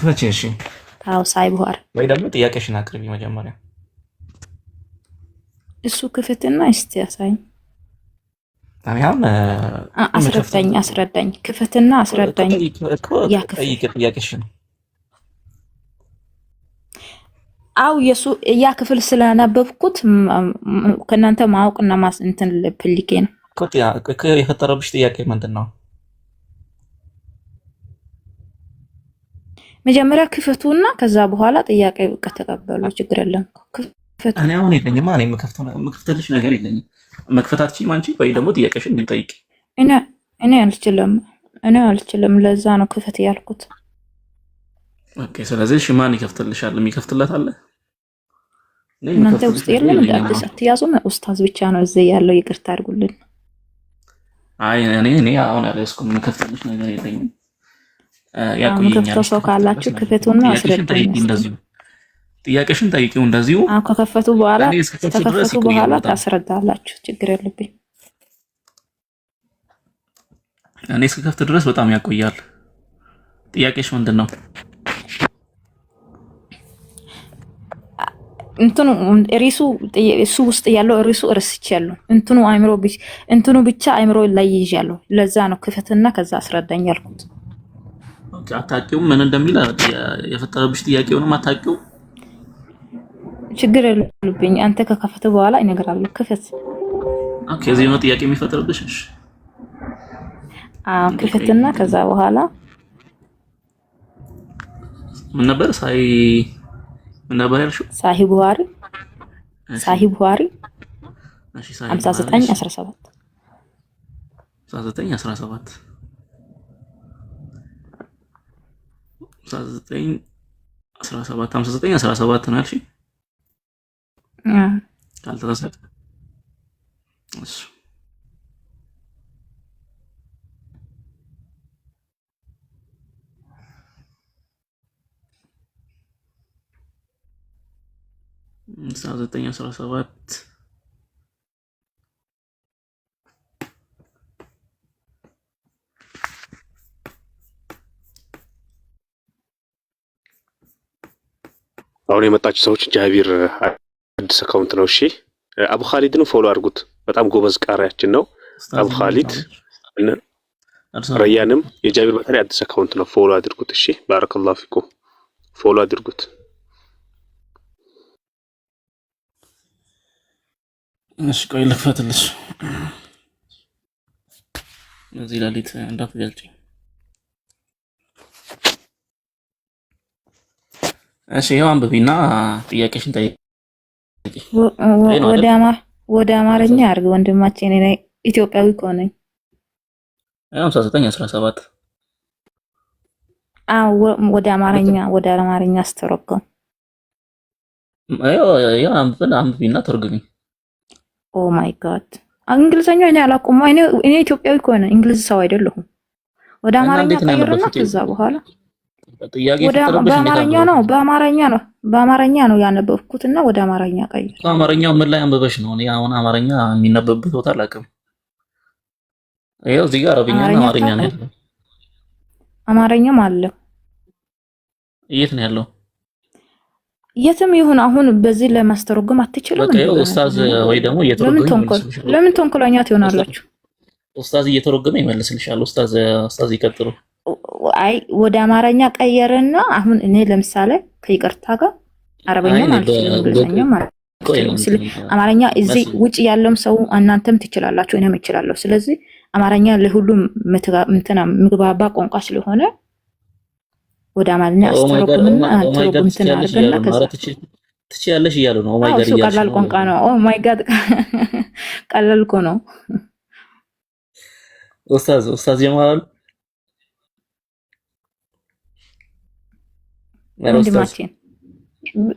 ክፈች እሺ። አዎ ሳይ ቡሃር ወይ ደግሞ ጥያቄሽን አቅርቢ መጀመሪያ። እሱ ክፍትና እስቲ ያሳይ። አሁን አስረዳኝ ክፍትና አስረዳኝ። ያ ክፍል ጥያቄሽን አው የሱ ያ ክፍል ስለነበብኩት ከናንተ ማወቅና እንትን ልፈልጌ ነው። የፈጠረብሽ ጥያቄ ምንድን ነው? መጀመሪያ ክፈቱና ከዛ በኋላ ጥያቄ ተቀበሉ። ችግር የለም። እኔ አሁን የለኝማ። እኔ የምከፍተልሽ ነገር የለኝም። መክፈት አትችይም አንቺ። ወይ ደግሞ ጥያቄሽን እንጠይቅ። እኔ አልችልም። ለዛ ነው ክፈት ያልኩት። ኦኬ። ስለዚህ እሺ፣ ማን ይከፍትልሻል? የሚከፍትለት አለ? እናንተ ውስጥ የለም እንደ አዲስ አትያዙም። ኡስታዝ ብቻ ነው እዚህ ያለው። ይቅርታ አድርጉልን። አይ እኔ አሁን ያለስኩም የምከፍትልሽ ነገር የለኝም። ያቆየኛል። ሰው ካላችሁ ክፈቱና አስረዱኝ። ጥያቄሽን ጠይቂው እንደዚሁ። ከከፈቱ በኋላ ታስረዳላችሁ። ችግር የለብኝ። እኔ እስከከፍት ድረስ በጣም ያቆያል። ጥያቄሽ ምንድን ነው? እንትኑ እሱ ውስጥ ያለው እርስቻለሁ። እንትኑ ብቻ አይምሮ ላይ ይዣለሁ። ለዛ ነው ክፈትና ከዛ አስረዳኝ ያልኩት። አታውቂውም ምን እንደሚል የፈጠረብሽ ጥያቄውንም አታውቂው? ችግር የለብኝ። አንተ ከከፈተ በኋላ ይነግራሉ። ክፈት። ኦኬ። እዚህ ነው ጥያቄ የሚፈጠርብሽ? እሺ ክፈትና ከዛ በኋላ ምን ነበር ምን ነበር ያልሽው? ሳሂህ ቡሃሪ 59:17 59:17 ነው ያልሽኝ? ካልተሳሳተ እሺ። ዘጠኝ 17 አሁን የመጣችሁ ሰዎች ጃቢር አዲስ አካውንት ነው። እሺ አቡ ኻሊድን ፎሎ አድርጉት። በጣም ጎበዝ ቃሪያችን ነው አቡ ኻሊድ። ረያንም የጃቢር በተለይ አዲስ አካውንት ነው። ፎሎ አድርጉት። እሺ ባረከላሁ ፊኩም። ፎሎ አድርጉት። እሺ ቆይ ልክፈትልሽ። እዚህ ላሊት እንዳትገልጪ። እሺ ይኸው አንብቢና ጥያቄሽን ጠይቂ። ወደ አማርኛ አድርግ ወንድማችን። እኔ ኢትዮጵያዊ እኮ ነኝ። 59:17 ወደ አማርኛ አስተረጎም። ያው አንብቢና ተርጉሚ። ኦ ማይ ጋድ እንግሊዘኛ እኔ አላውቅም። እኔ ኢትዮጵያዊ እኮ ነኝ፣ እንግሊዝ ሰው አይደለሁም። ወደ አማርኛ ቀይርና ከዛ በኋላ በአማርኛ ነው ያነበብኩትና ወደ አማርኛ ቀይር። አማርኛው ምን ላይ አንብበሽ ነው? እኔ አሁን አማርኛ የሚነበብበት ቦታ አላውቅም። ይኸው እዚህ ጋር አረብኛና አማርኛ ነው ያለው። አማርኛም አለ። የት ነው ያለው? የትም ይሁን አሁን በዚህ ለማስተረጎም አትችሉም። በቃ ኡስታዝ ወይ ደግሞ እየተረጎመ ለምን ተንኮለኛ ትሆናላችሁ? ኡስታዝ እየተረጎመ ይመልስልሻል። ኡስታዝ ይቀጥሉ። አይ ወደ አማርኛ ቀየረና አሁን እኔ ለምሳሌ ከይቅርታ ጋር አረበኛ ማለት ነው እንግሊዘኛ ማለት ነው። አማርኛ እዚህ ውጭ ያለም ሰው እናንተም ትችላላችሁ፣ እኔም እችላለሁ። ስለዚህ አማርኛ ለሁሉም ምግባባ ቋንቋ ስለሆነ ወደ አማርኛ አስተረጉምና ተረጉምትን አድርገና ከዛ ትችያለሽ እያሉ ነው። ኦ ማይ ጋድ እያሉ ቀላል ቋንቋ ነው። ኦ ማይ ጋድ ቀላል እኮ ነው። ኡስታዝ ጀማል ወንድማችን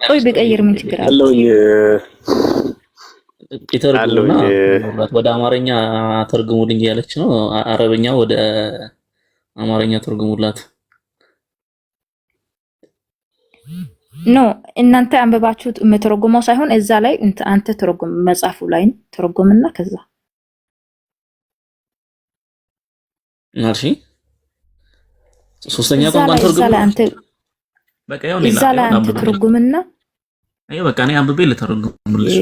ቆይ በቀይር ምን ችግር አለው? ወደ አማርኛ ተርጉሙልኝ ያለች ነው። አረበኛ ወደ አማርኛ ተርጉሙላት። ኖ እናንተ አንበባችሁት የምትረጉመው ሳይሆን እዛ ላይ አንተ ተረጉም፣ መጽሐፉ ላይ ተረጉምና ከዛ እሺ ሶስተኛ ቋንቋ ተርጉም። በቃ ያው እዛ ላይ አንተ ትርጉምና በቃ እኔ አንብቤ ልተረጉምልሽ።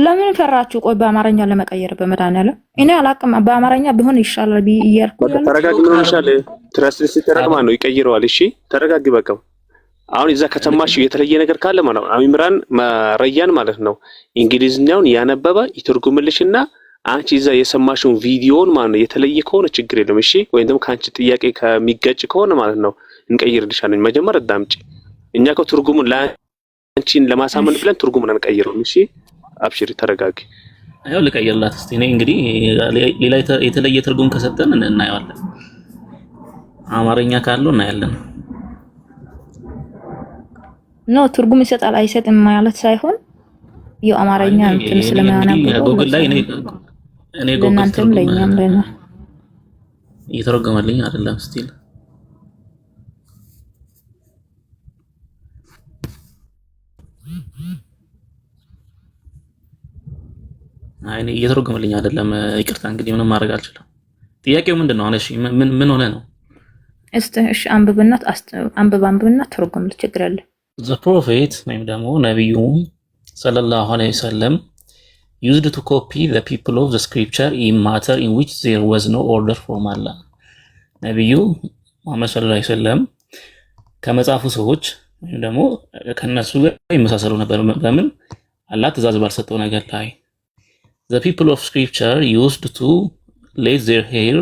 ለምን ፈራችሁ? ቆይ በአማርኛ ለመቀየር በመድኃኒዓለም እኔ አላቅም። በአማርኛ ቢሆን ይሻላል እያልኩ ያለው ተረጋጊ። ምን ሆነሻል? ትራንስሌት ተረግማ ነው ይቀይረዋል። እሺ ተረጋጊ። በቃ አሁን እዛ ከተማሽ የተለየ ነገር ካለ ማለት ነው አሚምራን ረያን ማለት ነው እንግሊዝኛውን ያነበበ ይተርጉምልሽና አንቺ እዛ የሰማሽውን ቪዲዮውን ማለት ነው የተለየ ከሆነ ችግር የለም። እሺ ወይም ደግሞ ከአንቺ ጥያቄ ከሚገጭ ከሆነ ማለት ነው እንቀይርልሻለን። መጀመሪያ አዳምጪ። እኛ እኮ ትርጉሙን ለአንቺን ለማሳመን ብለን ትርጉሙን አንቀይረውም። እሺ አብሽሪ፣ ተረጋጊ። አይው ልቀይርላት እስቲ። እኔ እንግዲህ ሌላ የተለየ ትርጉም ከሰጠን እናየዋለን። አማርኛ ካለው እናያለን። ኖ ትርጉም ይሰጣል አይሰጥም ማለት ሳይሆን የአማርኛ እንትን ስለማያነብ ጉግል ላይ እኔ ጉግል ትርጉም ለኛም ለና እየተረጎመልኝ አይደለም ስቲል እኔ እየተረጎመልኝ አይደለም። ይቅርታ እንግዲህ ምንም ማድረግ አልችልም። ጥያቄው ምንድነው? እሺ ምን ሆነ ነው? እሺ አንብብና ትርጉም ችግር አለ። The prophet ወይም ደግሞ ነብዩ ሰለላሁ ዐለይሂ ወሰለም used to copy the people of the scripture in matter in which there was no order from Allah. ነብዩ መሐመድ ሰለላሁ ዐለይሂ ወሰለም ከመጽሐፉ ሰዎች ወይም ደግሞ ከነሱ ጋር ይመሳሰሉ ነበር። በምን አላህ ትእዛዝ ባልሰጠው ነገር ላይ the people of scripture used to let their hair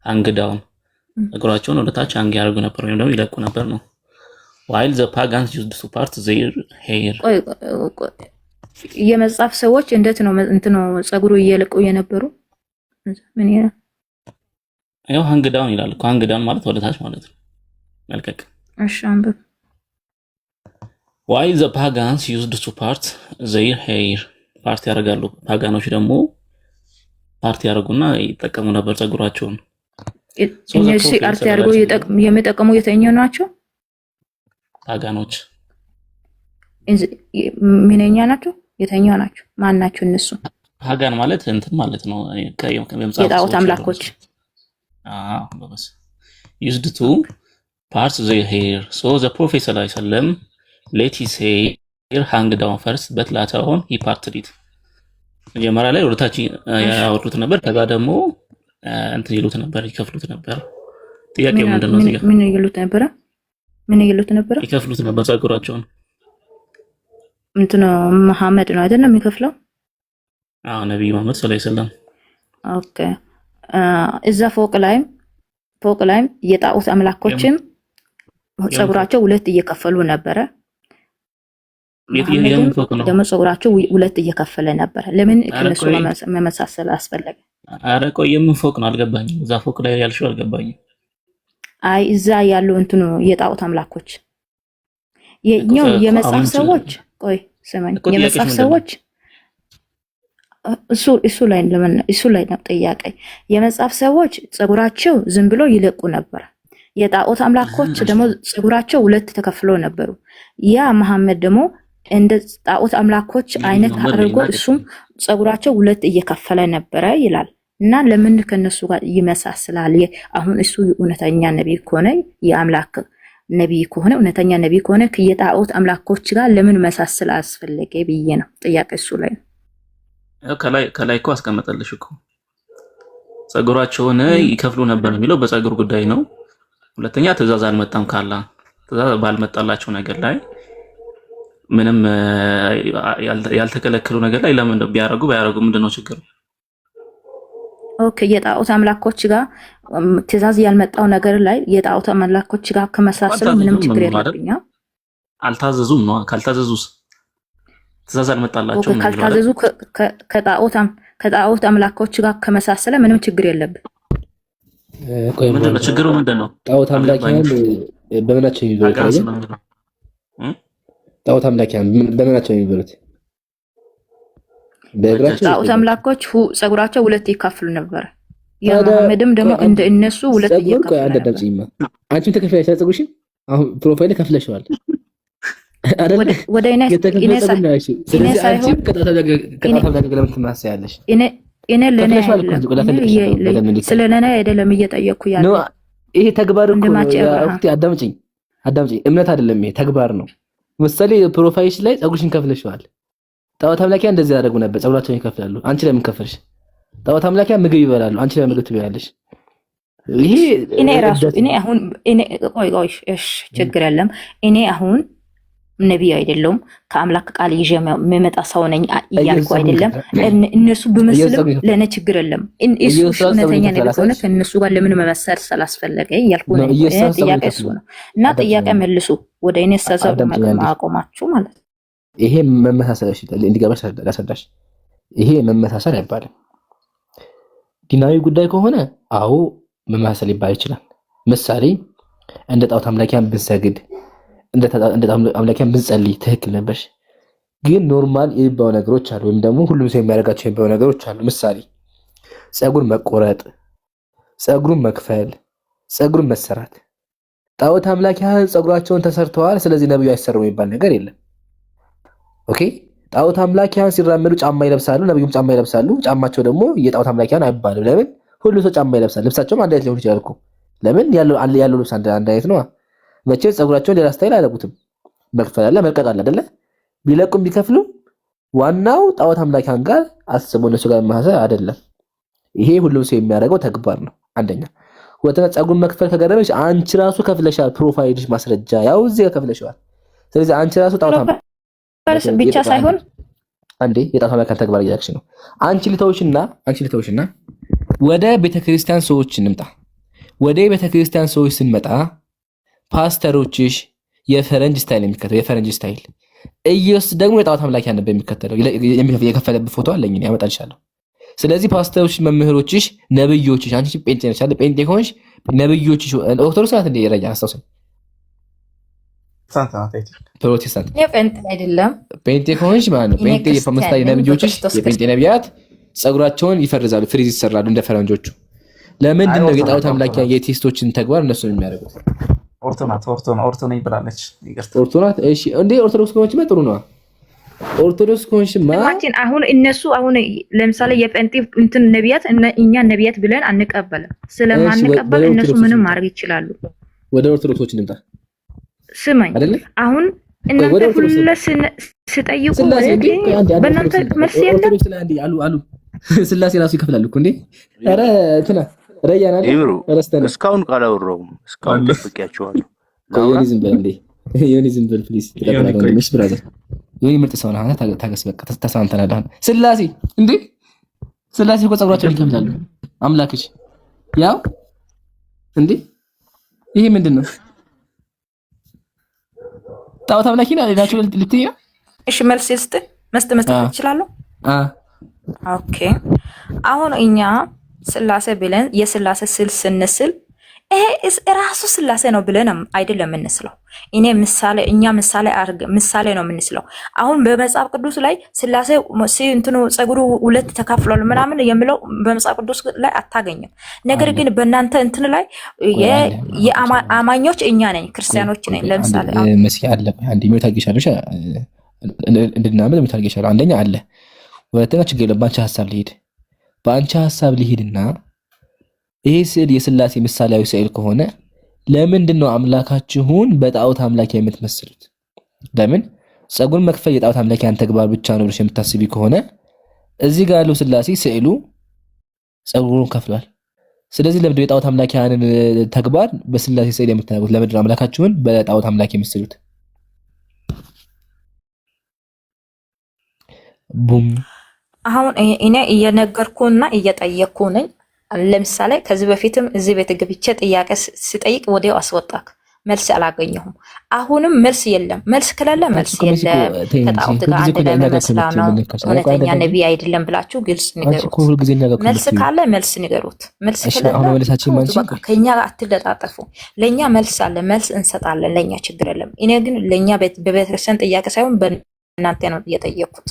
hang down. እግራቸውን ወደ ታች hang ያደርጉ ነበር ወይም ደግሞ ይለቁ ነበር ነው። while the pagans used to part their hair. የመጽሐፍ ሰዎች እንዴት ነው እንትኑ ጸጉሩ እየለቁ የነበሩ? ምን ያ ያው hang down ይላል እኮ hang down ማለት ወደ ታች ማለት ነው መልቀቅ። እሺ አንብብ። while the pagans used to part their hair. ፓርቲ ያደርጋሉ። ፓጋኖች ደግሞ ፓርቲ ያደርጉና ይጠቀሙ ነበር ጸጉራቸውን። እነዚህ ፓርቲ ያደርጉ የሚጠቀሙ የተኛው ናቸው ፓጋኖች። ምንኛ ናቸው? የተኛው ናቸው። ማን ናቸው እነሱ? ፓጋን ማለት እንትን ማለት ነው የጣዖት አምላኮች። በስ used to part their hair. So the prophet sallallahu alaihi wasallam let his hair hang down first but later on he parted it. መጀመሪያ ላይ ወደታች ያወሩት ነበር፣ ከዛ ደግሞ እንትን ይሉት ነበር፣ ይከፍሉት ነበር። ጥያቄው ምንድነው? እዚህ ጋር ምን ይሉት ነበር? ይከፍሉት ነበር ጸጉራቸውን። እንትን መሐመድ ነው አይደለም የሚከፍለው? ነብዩ መሐመድ ሰለላሁ ዐለይሂ ወሰለም። ኦኬ እዛ ፎቅ ላይም የጣዖት አምላኮችም ጸጉራቸው ሁለት እየከፈሉ ነበረ። ደግሞ ጸጉራቸው ሁለት እየከፈለ ነበር። ለምን ከነሱ መመሳሰል አስፈለገ? አረ ቆይ የምን ፎቅ ነው አልገባኝም። እዛ ፎቅ ላይ ያልሽው አልገባኝም። አይ እዛ ያሉ እንትኑ የጣዖት አምላኮች የመጽሐፍ ሰዎች ቆይ ስማኝ፣ የመጽሐፍ ሰዎች እሱ ላይ ነው ጥያቄ። የመጽሐፍ ሰዎች ጸጉራቸው ዝም ብሎ ይለቁ ነበር። የጣዖት አምላኮች ደግሞ ጸጉራቸው ሁለት ተከፍሎ ነበሩ። ያ መሐመድ ደግሞ እንደ ጣዖት አምላኮች አይነት አድርጎ እሱም ጸጉራቸው ሁለት እየከፈለ ነበረ ይላል። እና ለምን ከነሱ ጋር ይመሳሰላል? አሁን እሱ እውነተኛ ነብይ ከሆነ የአምላክ ነብይ ከሆነ እውነተኛ ነብይ ከሆነ ከየጣዖት አምላኮች ጋር ለምን መሳሰል አስፈለገ ብዬ ነው ጥያቄ። እሱ ላይ ከላይ እኮ አስቀመጠልሽ እኮ ጸጉራቸውን ይከፍሉ ነበር የሚለው በጸጉር ጉዳይ ነው። ሁለተኛ ትእዛዝ አልመጣም ካላ ትእዛዝ ባልመጣላቸው ነገር ላይ ምንም ያልተከለከሉ ነገር ላይ ለምን ባያረጉ ምንድነው ችግሩ? ኦኬ የጣዖት አምላኮች ጋር ትእዛዝ ያልመጣው ነገር ላይ የጣዖት አምላኮች ጋር ከመሳሰሉ ምንም ችግር የለብኛ። አልታዘዙም ነው። ካልታዘዙስ ትእዛዝ አልመጣላቸውም። ካልታዘዙ ከጣዖት አምላኮች ጋር ከመሳሰለ ምንም ችግር የለብን። ምንድነው ችግሩ? ምንድነው? ጣዖት አምላኪያን በምናቸው ይበሉት? ጣዖት አምላኪያን በምናቸው ይበሉት? በእግራቸው። ጣዖት አምላኮች ጸጉራቸው ሁለት ይከፍሉ ነበር። የመሐመድም ደግሞ እንደ እነሱ ሁለት ይከፍሉ ነበር። አንቺም ተከፍለሽ ጸጉርሽ አሁን ፕሮፋይል ከፍለሽዋል አይደል? ወደ እኔ ሳይሆን እኔ ለኔ ስለኔ አይደለም እየጠየቅኩ ያለው ይሄ ተግባር እኮ ነው። አክቲ አዳምጪኝ። እምነት አይደለም ይሄ ተግባር ነው። ምሳሌ ፕሮፋይልሽ ላይ ፀጉርሽን ከፍለሽዋል። ጣዖት አምላኪያ እንደዚህ ያደርጉ ነበር፣ ፀጉራቸውን ይከፍላሉ። አንቺ ለምን ከፈልሽ? ጣዖት አምላኪያ ምግብ ይበላሉ፣ አንቺ ለምን ምግብ ትበያለሽ? ይሄ እኔ አሁን ቆይ እሺ ችግር የለም። እኔ አሁን ነቢይ አይደለሁም፣ ከአምላክ ቃል ይዤ የሚመጣ ሰው ነኝ እያልኩ አይደለም። እነሱ በመስለም ለእኔ ችግር የለም። እሱ እውነተኛ ነቢይ ከሆነ ከእነሱ ጋር ለምን መመሰል ስላስፈለገ እያልኩ ነው። ጥያቄ እሱ ነው እና ጥያቄ መልሱ ወደ እኔ ሰሰብ ማቆማችሁ ማለት ነው። ይሄ መመሳሰል እንዲገባሽ ላስረዳሽ። ይሄ መመሳሰል አይባልም። ዲናዊ ጉዳይ ከሆነ አዎ መመሳሰል ይባል ይችላል። ምሳሌ እንደ ጣዖት አምላኪያን ብንሰግድ እንደ አምላኪያን ብንጸልይ ትክክል ነበርሽ። ግን ኖርማል የሚባሉ ነገሮች አሉ፣ ወይም ደግሞ ሁሉም ሰው የሚያደርጋቸው የሚባሉ ነገሮች አሉ። ምሳሌ ፀጉር መቆረጥ፣ ፀጉሩን መክፈል፣ ፀጉሩን መሰራት። ጣዖት አምላኪያን ፀጉራቸውን ተሰርተዋል፣ ስለዚህ ነብዩ አይሰሩ የሚባል ነገር የለም። ኦኬ ጣዖት አምላኪያን ሲራመዱ ጫማ ይለብሳሉ፣ ነብዩም ጫማ ይለብሳሉ። ጫማቸው ደግሞ የጣዖት አምላኪያን አይባልም። ለምን? ሁሉ ሰው ጫማ ይለብሳል። ልብሳቸውም አንድ አይነት ሊሆን ይችላል እኮ። ለምን? ያለው ልብስ አንድ አይነት ነው። መቼ ፀጉራቸውን ሌላ ስታይል አያደርጉትም። መክፈል አለ መልቀቅ አለ አይደለ? ቢለቁም ቢከፍሉ ዋናው ጣዖት አምላኪያን ጋር አስቦ እነሱ ጋር ማሰብ አይደለም። ይሄ ሁሉም ሰው የሚያደርገው ተግባር ነው። አንደኛ። ሁለተኛ ፀጉር መክፈል ከገረመሽ አንቺ ራሱ ከፍለሻል። ፕሮፋይልሽ ማስረጃ ያው እዚህ ጋር ከፍለሻል። ስለዚህ አንቺ ራሱ ጣዖት ብቻ ሳይሆን አንዴ የጣዖት አምላኪያን ተግባር እያደረግሽ ነው። አንቺ ልተውሽና ወደ ቤተክርስቲያን ሰዎች እንምጣ። ወደ ቤተክርስቲያን ሰዎች ስንመጣ ፓስተሮችሽ የፈረንጅ ስታይል የሚከተለው የፈረንጅ ስታይል፣ ኢየሱስ ደግሞ የጣዖት አምላኪያን ነበር የሚከተለው። የከፈለበት ፎቶ አለኝ ያመጣልሻለሁ። ስለዚህ ፓስተሮችሽ፣ መምህሮችሽ፣ ነብዮችሽ አንቺ ጴንጤ ነሽ አይደል? ጴንጤ ከሆንሽ ነብዮችሽ ኦርቶዶክስ ናት እንደ ይረጃ አስተውሰኝ። ፕሮቴስታንት ጴንጤ አይደለም። ጴንጤ ከሆንሽ ማለት ነው። ጴንጤ የፈመስታ ነብዮችሽ የጴንጤ ነቢያት ፀጉራቸውን ይፈርዛሉ፣ ፍሪዝ ይሰራሉ እንደ ፈረንጆቹ። ለምንድን ነው የጣዖት አምላኪያን የቴስቶችን ተግባር እነሱ የሚያደርጉት? ኦርቶ ነኝ ብላለች። ኦርቶ ናት። እሺ እንዴ ኦርቶዶክስ ከሆንሽ ጥሩ ነው። ኦርቶዶክስ ከሆንሽማ አሁን እነሱ አሁን ለምሳሌ የጴንጤ እንትን ነቢያት እኛ ነቢያት ብለን አንቀበልም። ስለማንቀበል እነሱ ምንም ማድረግ ይችላሉ። ወደ ኦርቶዶክሶች እንምጣ። ስማኝ አሁን እናንተ ሁሉ ስጠይቁ በእናንተ መልስ የለም። አሉ ስላሴ ራሱ ይከፍላል እኮ እንዴ! ኧረ እንትና ረያና እስካሁን ካላወራሁም እስካሁን ጠብቂያቸዋለሁ። ዮኒ ዝም በል ፕሊዝ። ተቀበላለሽ ብራዘር። ዮኒ ምርጥ ሰው ነህ። ታገስ በቃ ተሳንተናል። ስላሴ እንዴ ስላሴ እኮ ፀጉራቸውን ይከፍላሉ። አምላክሽ ያው እንዴ ይሄ ምንድን ነው? ጣዖት አምላኪ ናቸው ልትይ ነው? እሺ መልስ መስጠት እችላለሁ። ኦኬ አሁን እኛ ስላሴ ብለን የስላሴ ስል ስንስል ይሄ ራሱ ስላሴ ነው ብለን አይደለም የምንስለው። እኛ ምሳሌ ነው የምንስለው። አሁን በመጽሐፍ ቅዱስ ላይ ስላሴ እንትኑ ፀጉሩ ሁለት ተካፍሏል ምናምን የሚለው በመጽሐፍ ቅዱስ ላይ አታገኝም። ነገር ግን በእናንተ እንትን ላይ የአማኞች እኛ ነኝ ክርስቲያኖች ነኝ። ለምሳሌ መስያ አለ አንድ ምን ታገሻለሽ እንድናምን ምን ታገሻለሽ? አንደኛ አለ። ሁለተኛ ችግር የለም። በአንቺ ሐሳብ ሊሄድና ይሄ ስዕል የስላሴ ምሳሌያዊ ስዕል ከሆነ ለምንድን ነው አምላካችሁን በጣዖት አምላኪ የምትመስሉት? ለምን ፀጉርን መክፈል የጣዖት አምላኪያን ተግባር ብቻ ነው ብለሽ የምታስቢ ከሆነ እዚህ ጋር ያለው ስላሴ ስዕሉ ፀጉሩን ከፍሏል። ስለዚህ ለምንድን ነው የጣዖት አምላኪያንን ተግባር በስላሴ ስዕል የምታደርጉት? ለምንድን ነው አምላካችሁን በጣዖት አምላኪ የምትመስሉት? ቡም አሁን እኔ እየነገርኩና እየጠየቅኩ ነኝ። ለምሳሌ ከዚህ በፊትም እዚህ ቤት ገብቼ ጥያቄ ስጠይቅ ወዲያው አስወጣክ፣ መልስ አላገኘሁም። አሁንም መልስ የለም። መልስ ከሌለ መልስ የለም። ከጣዖት ጋር አንድ ላይ መስላ ነው እውነተኛ ነቢይ አይደለም ብላችሁ ግልጽ ንገሩት። መልስ ካለ መልስ ንገሩት። መልስ ከሌለ ከኛ ጋር አትለጣጠፉ። ለኛ መልስ አለ፣ መልስ እንሰጣለን። ለኛ ችግር የለም። እኔ ግን ለኛ በቤተክርስቲያን ጥያቄ ሳይሆን በእናንተ ነው እየጠየቅኩት።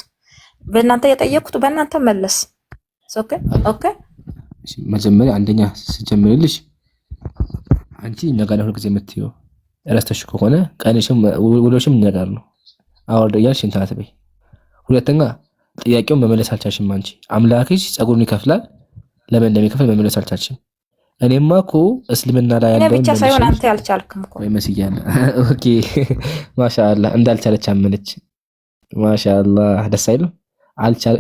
በእናንተ መለስ። ኦኬ መጀመሪያ አንደኛ ስጀምርልሽ አንቺ ነገር ነው ሁልጊዜ የምትይው ረስተሽ ከሆነ ቀንሽም ውሎሽም ነገር ነው አወርደ ያልሽ እንትን አትበይ። ሁለተኛ ጥያቄውን መመለስ አልቻልሽም። አንቺ አምላክሽ ፀጉሩን ይከፍላል ለምን እንደሚከፍል መመለስ አልቻልሽም። እኔማ እኮ እስልምና ላይ እኔ ያለውን ብቻ ሳይሆን አንተ ያልቻልክም እኮ ወይ መስያለ። ኦኬ ማሻአላ እንዳልቻለች አመነች። ማሻአላ ደስ አይልም።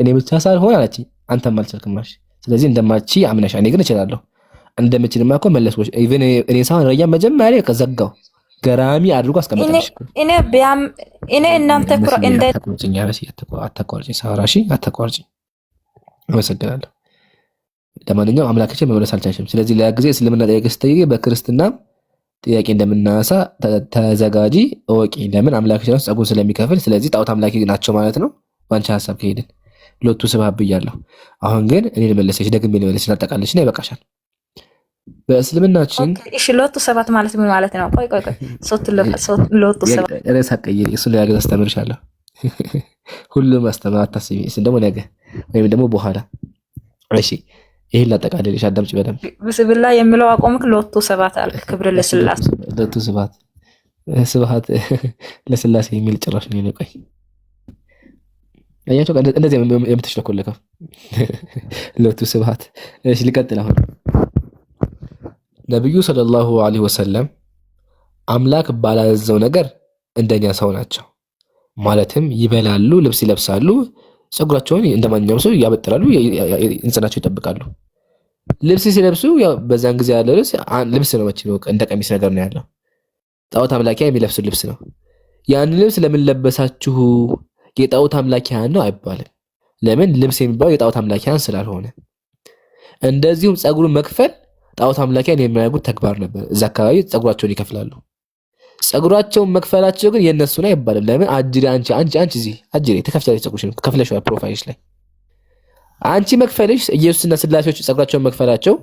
እኔ ብቻ ሳልሆን አለች አንተም አልቻልክም አለች። ስለዚህ እንደማቺ አምነሻ እኔ ግን እችላለሁ እንደምችልማ እኮ መለስኩሽ። ኢቭን እኔ ሳይሆን ረያ መጀመሪያ ከዘጋው ገራሚ አድርጎ አስቀመጠልሽ። እኔ እናንተ ኩራ እንደ ተቆርጭኛ ረሲ አታቋርጭኝ ሳራሺ አታቋርጭኝ። አመሰግናለሁ። ለማንኛውም አምላካችን መመለስ አልቻልሽም። ስለዚህ ለጊዜ እስልምና ጥያቄ ስትጠይቂ በክርስትና ጥያቄ እንደምናነሳ ተዘጋጂ እወቂ። ለምን አምላካችን ራሱ ጸጉን ስለሚከፍል። ስለዚህ ጣዖት አምላኪ ናቸው ማለት ነው። ባንቺ ሐሳብ ከሄድን ሎቱ ስብሐት ብያለሁ። አሁን ግን እኔ ልመለስሽ ደግሜ ልመለስሽ እናጠቃለሽና ይበቃሻል። በእስልምናችን እሺ ሎቱ ሰባት ማለት ምን ማለት ነው? ቆይ ሎቱ ሰባት ርዕስ አትቀይሪ። እሱን ሌላ ጊዜ አስተምርሻለሁ። ሁሉም አስተምር አታስቢ። እሱን ደግሞ ነገ ወይም ደግሞ በኋላ። እሺ ይሄን ላጠቃልልሽ፣ አዳምጪ በደንብ። ብስብላ የሚለው አቆምክ። ሎቱ ሰባት አልክ። ክብር ለስላሴ። ሎቱ ስብሐት ለስላሴ የሚል ጭራሽ ነው የነቀኝ። አያቸው እንደዚህ የምትሽለኮለከው ሎቱ ስብሐት። እሺ ልቀጥል አሁን። ነብዩ ሰለላሁ ዐለይሂ ወሰለም አምላክ ባላዘዘው ነገር እንደኛ ሰው ናቸው። ማለትም ይበላሉ፣ ልብስ ይለብሳሉ፣ ፀጉራቸውን እንደማንኛውም ሰው ያበጥራሉ፣ ንጽህናቸው ይጠብቃሉ። ልብስ ሲለብሱ ያው በዛን ጊዜ ያለው ልብስ ነው መቼ ነው እንደ ቀሚስ ነገር ነው ያለው። ጣዖት አምላኪያ የሚለብሱ ልብስ ነው። ያን ልብስ ለምን ለበሳችሁ የጣዖት አምላኪያን ነው አይባልም። ለምን? ልብስ የሚባለው የጣዖት አምላኪያን ስላልሆነ። እንደዚሁም ፀጉሩን መክፈል ጣዖት አምላኪያን የሚያደርጉት ተግባር ነበር። እዛ አካባቢ ፀጉራቸውን ይከፍላሉ። ፀጉራቸውን መክፈላቸው ግን የነሱ ነው አይባልም። ለምን? አጅሪ አንቺ እዚህ አጅሪ ተከፍቻለሽ፣ ፀጉርሽን ከፍለሽዋል ፕሮፋይልሽ ላይ። አንቺ መክፈልሽ ኢየሱስና ስላሴዎች ፀጉራቸውን መክፈላቸው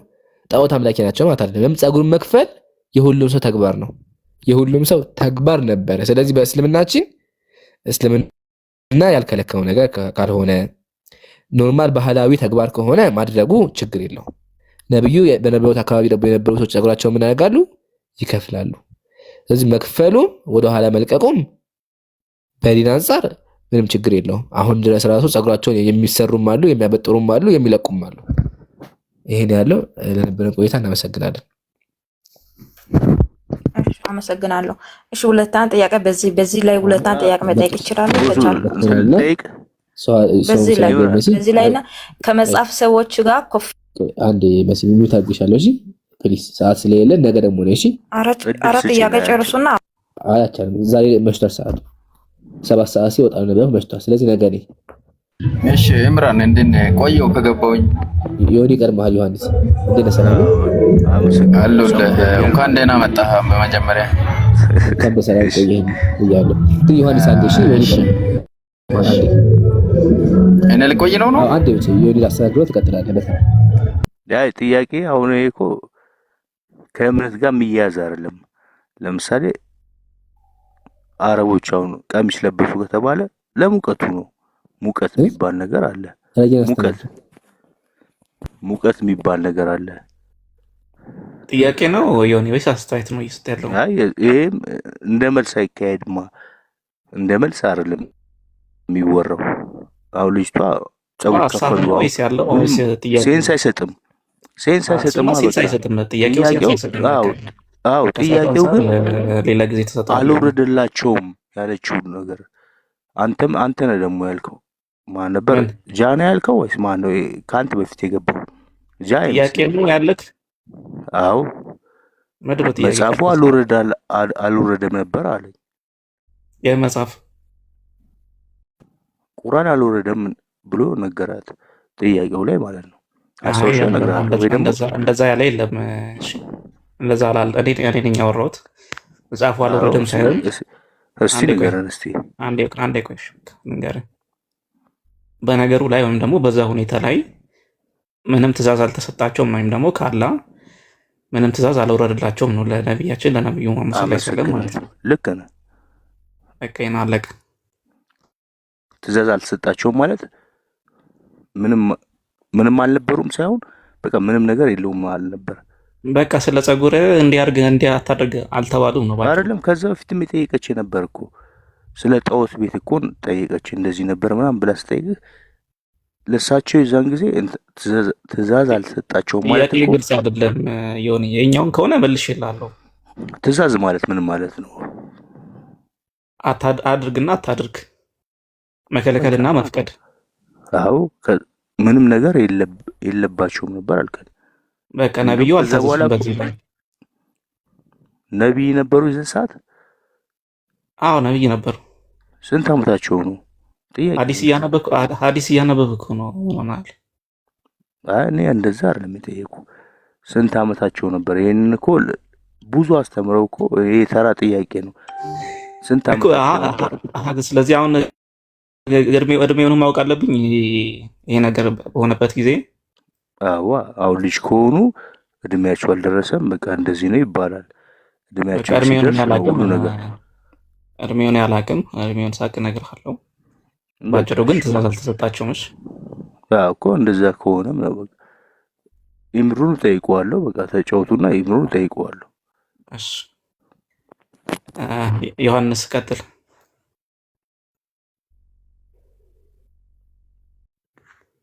ጣዖት አምላኪ ናቸው ማለት አይደለም። ፀጉሩን መክፈል የሁሉም ሰው ተግባር ነው፣ የሁሉም ሰው ተግባር ነበረ። ስለዚህ በእስልምናችን እስልምና ያልከለከለው ነገር ካልሆነ ኖርማል ባህላዊ ተግባር ከሆነ ማድረጉ ችግር የለውም። ነብዩ በነበሩት አካባቢ ደግሞ የነበሩ ሰዎች ፀጉራቸውን ምን ያደርጋሉ? ይከፍላሉ። ስለዚህ መክፈሉም ወደ ኋላ መልቀቁም በዲን አንፃር ምንም ችግር የለውም። አሁን ድረስ ራሱ ፀጉራቸውን የሚሰሩም አሉ፣ የሚያበጥሩም አሉ፣ የሚለቁም አሉ። ይሄን ያለው ለነበረን ቆይታ እናመሰግናለን። እሺ አመሰግናለሁ። እሺ ሁለታን ጥያቄ በዚህ ላይ ሁለታን ጥያቄ መጠየቅ ይችላል? በዚህ ላይና ከመጽሐፍ ሰዎች ጋር አንዴ መስሚ ታግሻለሁ። እሺ ፕሊስ፣ ሰዓት ስለሌለ ነገ ደግሞ ነው። እሺ አራት ጥያቄ ጨርሱና አያቻልም። ዛሬ መሽቷል፣ ሰዓቱ 7 ሰዓት ሲወጣ ነው መሽቷል። ስለዚህ ነገ ነኝ። እሺ እምራን እንዴት ቆየው ከገባሁኝ? ዮኒ ቀርማል። ዮሐንስ እንዴት ነህ? ሰላም አለሁልህ። እንኳን ደህና መጣህ። በመጀመሪያ እንኳን በሰላም ቆየህ እያለሁ ዮሐንስ አንዴ። እሺ ዮኒ አንዴ እኔ ልቆይ ነው። አንዴ ብቻ ዮኒ ላስተናግረው ትቀጥላለህ። በጣም ጥያቄ አሁን እኮ ከእምነት ጋር የሚያያዝ አይደለም። ለምሳሌ አረቦች አሁን ቀሚስ ለበሱ ከተባለ ለሙቀቱ ነው። ሙቀት የሚባል ነገር አለ። ሙቀት የሚባል ነገር አለ። ጥያቄ ነው ዮኒ ወይስ አስተያየት ነው ይስተያለው? አይ ይሄም እንደ መልስ አይካሄድማ። እንደ መልስ አይደለም የሚወራው። አሁን ልጅቷ ፀጉር ከፈሉ ወይስ ያለው ወይስ ጥያቄ ሴንስ አይሰጥም። ሴንስ አይሰጥም። ጥያቄው አዎ ጥያቄው ግን ሌላ ጊዜ ተሰጥቷል። አልወረደላቸውም ያለችው ነገር አንተ ነህ ደግሞ ያልከው። ማን ነበር? ጃና ያልከው ወይስ ማን ነው? ካንተ በፊት የገባው ጃ ጥያቄ ነው ያለክ? አዎ መጽሐፉ አልወረደም ነበር አለኝ። የመጽሐፍ ቁርአን አልወረደም ብሎ ነገራት። ጥያቄው ላይ ማለት ነው። አስተውሽ ነገራለሁ ወይ ደግሞ እንደዛ ያለ የለም። እሺ እንደዛ አላል። እኔ ነኝ ያወራሁት። መጽሐፉ አልወረደም ሳይሆን እስቲ ንገረን። እስቲ አንዴ ቆይ ንገረን። በነገሩ ላይ ወይም ደግሞ በዛ ሁኔታ ላይ ምንም ትእዛዝ አልተሰጣቸውም ወይም ደግሞ ካላ ምንም ትእዛዝ አልወረደላቸውም ነው ለነብያችን ለነብዩ መሐመድ ሰለላሁ ዐለይሂ ወሰለም ማለት ነው። ልክ ነህ። በቃ ይናለቅ ትእዛዝ አልተሰጣቸውም ማለት ምንም አልነበሩም ሳይሆን በቃ ምንም ነገር የለውም አልነበር። በቃ ስለ ፀጉር እንዲያርግ እንዲያታደርግ አልተባሉም ነው ባጭሩ። አይደለም ከዛ በፊትም የጠየቀች ነበር እኮ ስለ ጣዖት ቤት እኮ ጠየቀች። እንደዚህ ነበር ምናምን ብላ ስጠይቅህ ለሳቸው የዛን ጊዜ ትእዛዝ አልተሰጣቸውም ማለት ጥያቄ እኮ። ግልጽ አይደለም። የሆነ የኛውን ከሆነ መልሼልሃለሁ። ትእዛዝ ማለት ምን ማለት ነው? አድርግና አታድርግ፣ መከልከልና መፍቀድ። አዎ ምንም ነገር የለባቸውም ነበር አልከን። በቃ ነብዩ አልታዘዙም በዚህ ላይ። ነብይ ነበሩ የዛን ሰዓት? አዎ ነብይ ነበሩ። ስንት ዓመታቸው ነው? ሐዲስ እያነበብኩ ነው ሆናል። እኔ እንደዛ አይደለም የጠየቁ። ስንት ዓመታቸው ነበር? ይሄንን እኮ ብዙ አስተምረው እኮ ይሄ ተራ ጥያቄ ነው። ስንት ዓመታቸው? ስለዚህ አሁን እድሜውን ማወቅ አለብኝ ይሄ ነገር በሆነበት ጊዜ። አዎ ልጅ ከሆኑ እድሜያቸው አልደረሰም፣ በቃ እንደዚህ ነው ይባላል። እድሜያቸው ሲደርስ ሁሉ ነገር። እድሜውን ያላቅም፣ እድሜውን ሳቅ እነግርሃለሁ። ባጭሩ ግን ትእዛዝ አልተሰጣቸውም። እሺ እኮ እንደዛ ከሆነም ነው በቃ ኢምሩን ጠይቀዋለሁ። በቃ ተጫውቱና ኢምሩን ጠይቀዋለሁ። እሺ ዮሐንስ ቀጥል።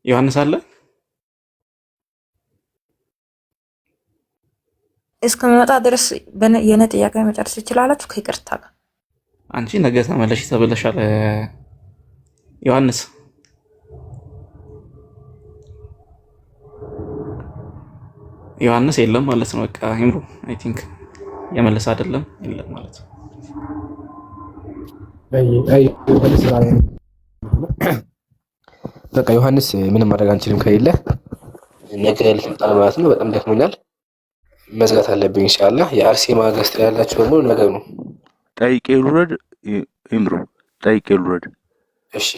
ዮሐንስ አለ? እስከሚመጣ ድረስ የኔ ጥያቄ መጨረስ ትችላላችሁ ከይቅርታ ጋር። አንቺ ነገ ተመለሽ ተብለሻል ዮሐንስ። ዮሐንስ የለም ማለት ነው። በቃ ኢምሩ አይ ቲንክ የመለሰ አይደለም የለም ማለት ነው። በቃ ዮሐንስ ምንም ማድረግ አንችልም ከሌለ ነገ ልትመጣ ማለት ነው። በጣም ደክሞኛል፣ መዝጋት አለብኝ ኢንሻአላህ። የአርሴማ ገስት ያላችሁ ደግሞ ነገ ነው። ጠይቄ ልውረድ ኢምሩ፣ ጠይቄ ልውረድ። እሺ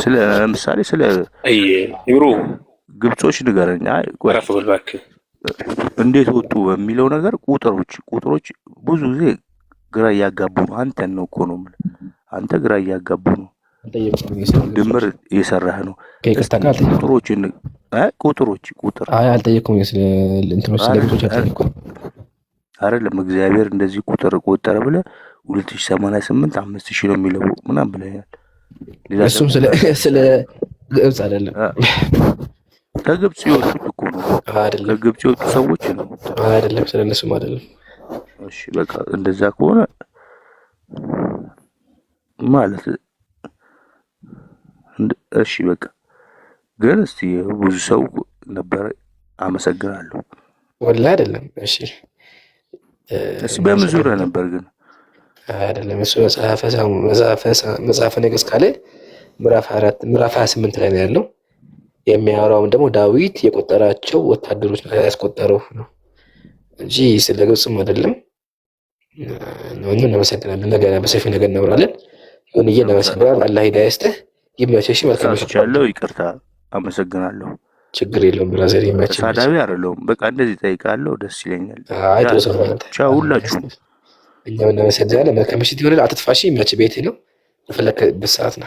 ስለ ምሳሌ ስለ ኢምሩ ግብጾች ንገረኝ። ረፍ በል እባክህ። እንዴት ወጡ በሚለው ነገር ቁጥሮች ብዙ ጊዜ ግራ እያጋቡ ነው። አንተን ነው እኮ ነው የምልህ፣ አንተ ግራ እያጋቡ ነው። ድምር እየሰራህ ነው። ቁጥር አልጠየኩም። ስለ እንትኖች ስለ ግብጾች አልጠየኩም አይደለም። እግዚአብሔር እንደዚህ ቁጥር ቆጠረ ብለህ 2088 5000 ነው የሚለው ምናምን ብለኛል። እሱም ስለ ግብጽ አይደለም። ከግብጽ የወጡት እኮ ነው አይደለም። ከግብጽ የወጡ ሰዎች ነው አይደለም። ስለነሱም አይደለም። እሺ በቃ እንደዛ ከሆነ ማለት እሺ በቃ ግን እስቲ ብዙ ሰው ነበር። አመሰግናለሁ። ወላሂ አይደለም። እሺ በምን ዙሪያ ነበር ግን? አይደለም እሱ መጽሐፈ ነገሥት ካለ ምዕራፍ 28 ላይ ነው ያለው። የሚያወራውም ደግሞ ዳዊት የቆጠራቸው ወታደሮች ላይ ያስቆጠረው ነው እንጂ ስለ ግብጽም አይደለም። ነው። እናመሰግናለን። ነገ በሰፊው ነገር እናወራለን። ይሁንዬ እናመሰግናለን። አላህ ሂዳያ ይስጥህ። ይመችሽ። መልካም ይቻለው። ይቅርታ። አመሰግናለሁ። ችግር የለውም ብራዘር። ይመችሽ። ሳዳቢ አይደለሁም። በቃ እንደዚህ ጠይቃለሁ። ደስ ይለኛል። አይ ተወሰነ። ቻው ሁላችሁም። እኛም እናመሰግናለን። መልካም ምሽት ይሁንልህ። አትጥፋሽ። ይመች። ቤቴ ነው። በፈለክበት ሰዓት ና።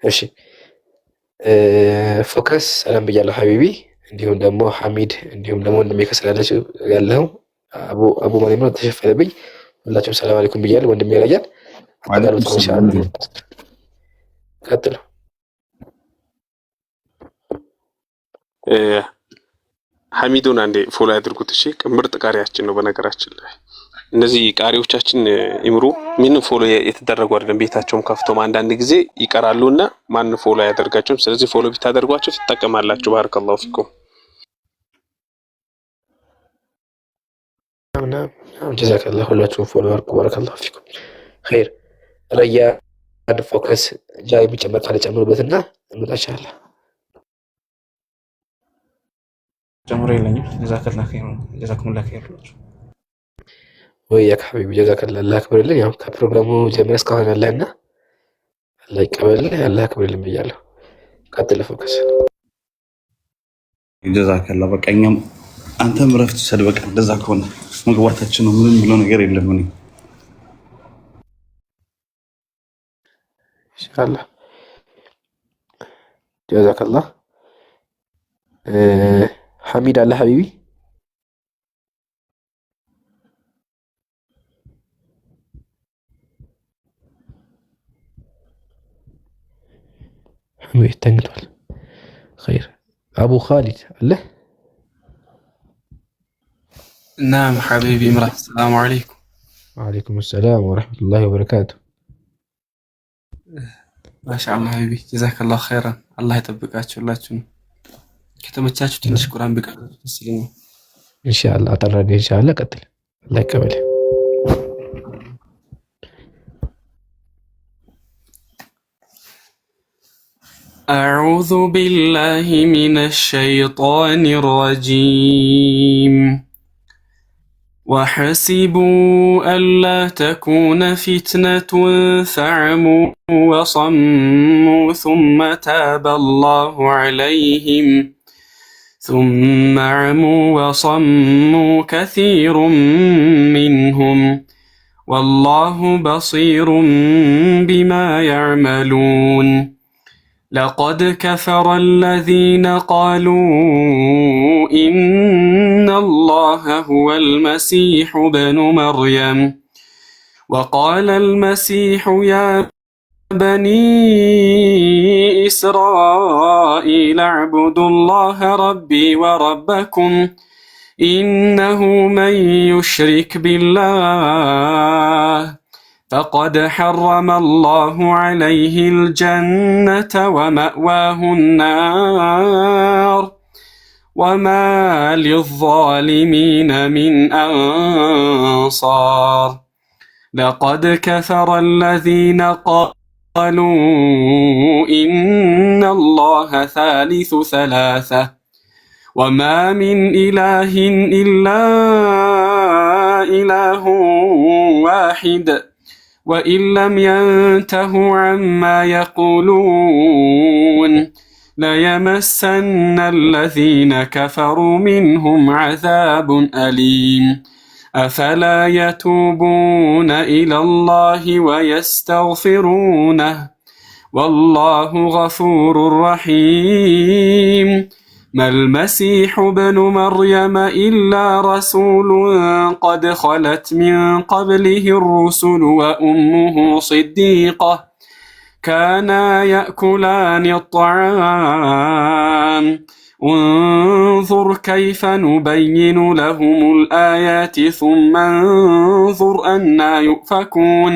እሺ ፎከስ ሰላም ብያለሁ ሀቢቢ። እንዲሁም ደግሞ ሐሚድ፣ እንዲሁም ደግሞ ወንድሜ ከስላለች ያለው አቡ ማሪም ነው ተሸፈነብኝ። ሁላችሁም ሰላም አለይኩም ብያለሁ። ወንድሜ ያያል አጠቃሉት ኢንሻአላህ። ቀጥሉ። ሐሚዱን አንዴ ፎሎ ያድርጉት። እሺ ምርጥ ቃሪያችን ነው። በነገራችን ላይ እነዚህ ቃሪዎቻችን ኢምሩ ምን ፎሎ የተደረጉ አይደለም። ቤታቸውም ከፍተው አንዳንድ ጊዜ ይቀራሉና ማን ፎሎ ያደርጋቸውም። ስለዚህ ፎሎ ቢታደርጓቸው ትጠቀማላችሁ። ባረከላሁ ፊኩም። ጀዛከላህ። ሁላችሁም ፎሎ አድርጉ። ባረከላሁ ፊኩም። ኸይር ረያ አንድ ፎከስ ጃ የሚጨመር ካለ ጨምሩበትና እንመጣቻለን። ጨምሮ የለኝም። ጀዛከላህ ኸይር ነው። ጀዛኩሙላህ ኸይር ነው ወይ ያ ሐቢቢ ጀዛከላህ። አላህ ያክብርልን። ያው ከፕሮግራሙ ጀምረህ እስካሁን ያለህና አላህ ይቀበልልህ። አላህ ያክብርልን ብያለሁ። ቀጥል ፎከስ። ጀዛከላህ። በቃ እኛም አንተም እረፍት ውሰድ። በቃ እንደዛ ከሆነ መግባታችን ነው። ምንም ብለው ነገር የለም። እኔ ኢንሻአላህ ጀዛከላህ። ሐሚድ አለ ሐቢቢ تنقل خير. أبو خالد الله. نعم حبيبي إمرأة، السلام عليكم. وعليكم السلام ورحمة الله وبركاته. ما شاء الله حبيبي، جزاك الله خيرا. الله يطبقاتكم ሁላችሁም። ከተመቻችሁ ትንሽ ቁርአን ቢቀር ደስ ይለኛል። ኢንሻአላህ አጠራን ኢንሻአላህ ቀጥል። الله يقبل. أعوذ بالله من الشيطان الرجيم. وحسبوا ألا تكون فتنة فعموا وصموا ثم تاب الله عليهم ثم عموا وصموا كثير منهم والله بصير بما يعملون. لقد كفر الذين قالوا إن الله هو المسيح ابن مريم وقال المسيح يا بني إسرائيل اعبدوا الله ربي وربكم إنه من يشرك بالله فقد حرم الله عليه الجنة ومأواه النار وما للظالمين من أنصار. لقد كفر الذين قالوا إن الله ثالث ثلاثة وما من إله إلا إله واحد وإن لم ينتهوا عما يقولون ليمسن الذين كفروا منهم عذاب أليم. أفلا يتوبون إلى الله ويستغفرونه والله غفور رحيم. ما المسيح ابن مريم إلا رسول قد خلت من قبله الرسل وأمه صديقة كانا يأكلان الطعام انظر كيف نبين لهم الآيات ثم انظر أنى يؤفكون.